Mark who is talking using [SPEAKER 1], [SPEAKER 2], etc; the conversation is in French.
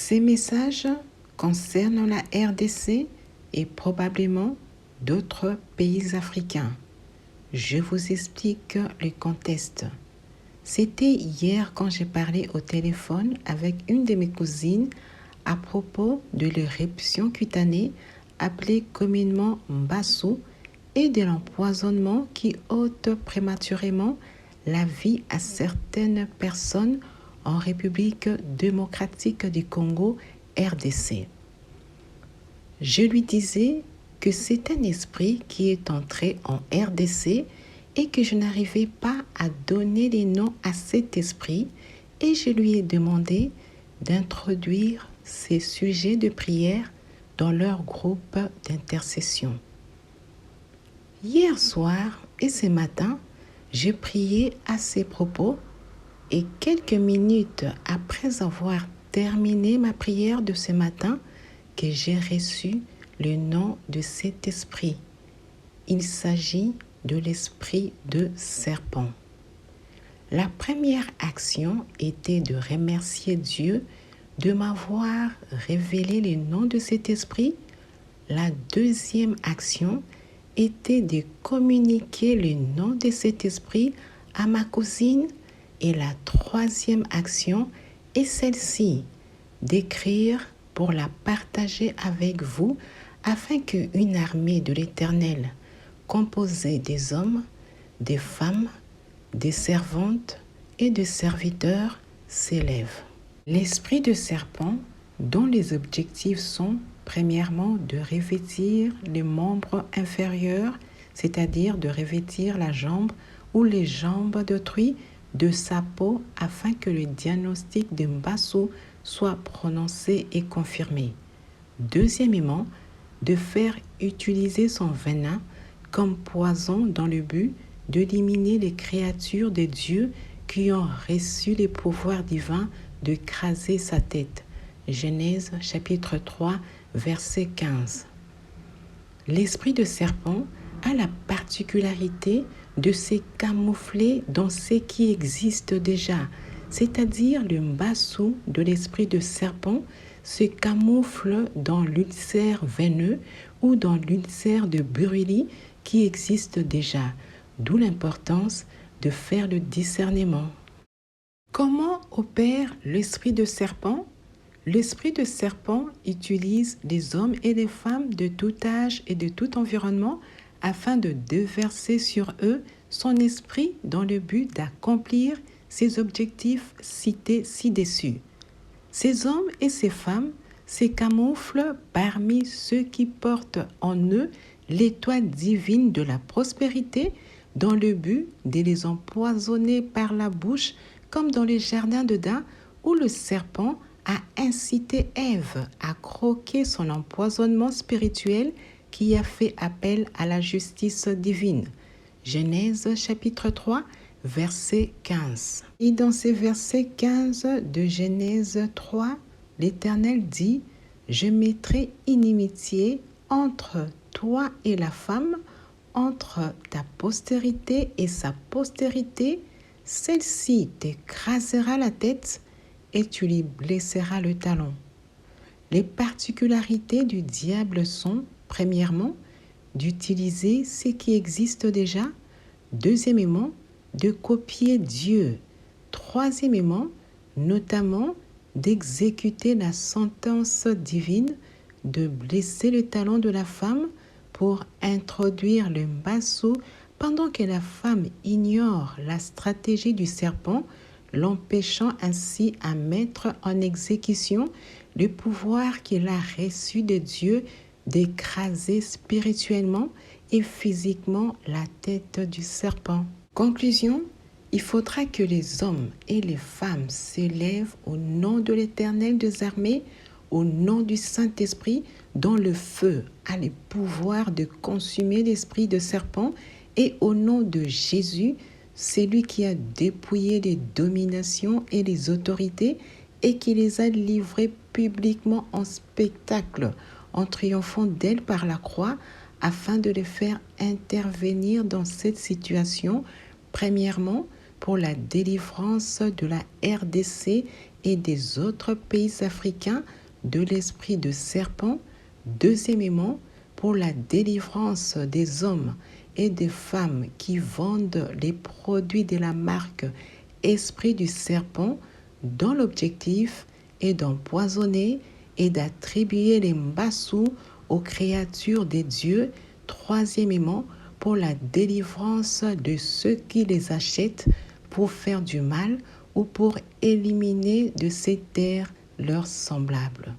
[SPEAKER 1] Ces messages concernent la RDC et probablement d'autres pays africains. Je vous explique le contexte. C'était hier quand j'ai parlé au téléphone avec une de mes cousines à propos de l'éruption cutanée appelée communément Mbassou et de l'empoisonnement qui ôte prématurément la vie à certaines personnes en République démocratique du Congo, RDC. Je lui disais que c'est un esprit qui est entré en RDC et que je n'arrivais pas à donner les noms à cet esprit, et je lui ai demandé d'introduire ces sujets de prière dans leur groupe d'intercession. Hier soir et ce matin, j'ai prié à ces propos et quelques minutes après avoir terminé ma prière de ce matin, que j'ai reçu le nom de cet esprit. Il s'agit de l'esprit de serpent. La première action était de remercier Dieu de m'avoir révélé le nom de cet esprit. La deuxième action était de communiquer le nom de cet esprit à ma cousine. Et la troisième action est celle-ci, d'écrire pour la partager avec vous afin qu'une armée de l'Éternel, composée des hommes, des femmes, des servantes et de serviteurs, s'élève. L'esprit de serpent, dont les objectifs sont premièrement de revêtir les membres inférieurs, c'est-à-dire de revêtir la jambe ou les jambes d'autrui de sa peau afin que le diagnostic de Mbassou soit prononcé et confirmé. Deuxièmement, de faire utiliser son venin comme poison dans le but d'éliminer les créatures de Dieu qui ont reçu les pouvoirs divins de craser sa tête. Genèse chapitre 3, verset 15. L'esprit de serpent a la particularité de se camoufler dans ce qui existe déjà, c'est-à-dire le Mbassou de l'esprit de serpent se camoufle dans l'ulcère veineux ou dans l'ulcère de Buruli qui existe déjà, d'où l'importance de faire le discernement. Comment opère l'esprit de serpent ? L'esprit de serpent utilise les hommes et les femmes de tout âge et de tout environnement afin de déverser sur eux son esprit dans le but d'accomplir ses objectifs cités ci-dessus. Ces hommes et ces femmes se camouflent parmi ceux qui portent en eux l'étoile divine de la prospérité dans le but de les empoisonner par la bouche, comme dans les jardins d'Éden où le serpent a incité Ève à croquer son empoisonnement spirituel qui a fait appel à la justice divine. Genèse chapitre 3, verset 15. Et dans ces versets 15 de Genèse 3, l'Éternel dit « Je mettrai inimitié entre toi et la femme, entre ta postérité et sa postérité, celle-ci t'écrasera la tête et tu lui blesseras le talon. » Les particularités du diable sont, premièrement, d'utiliser ce qui existe déjà, deuxièmement, de copier Dieu, troisièmement, notamment d'exécuter la sentence divine, de blesser le talon de la femme pour introduire le Mbassou pendant que la femme ignore la stratégie du serpent, l'empêchant ainsi à mettre en exécution le pouvoir qu'il a reçu de Dieu d'écraser spirituellement et physiquement la tête du serpent. Conclusion, il faudra que les hommes et les femmes s'élèvent au nom de l'Éternel des armées, au nom du Saint-Esprit, dont le feu a le pouvoir de consumer l'esprit de serpent, et au nom de Jésus, celui qui a dépouillé les dominations et les autorités et qui les a livrées publiquement en spectacle, en triomphant d'elles par la croix, afin de les faire intervenir dans cette situation, premièrement pour la délivrance de la RDC et des autres pays africains de l'esprit de serpent. Deuxièmement, pour la délivrance des hommes et des femmes qui vendent les produits de la marque Esprit du serpent, dont l'objectif est d'empoisonner et d'attribuer les mbassous aux créatures des dieux. Troisièmement, pour la délivrance de ceux qui les achètent pour faire du mal ou pour éliminer de ces terres leurs semblables.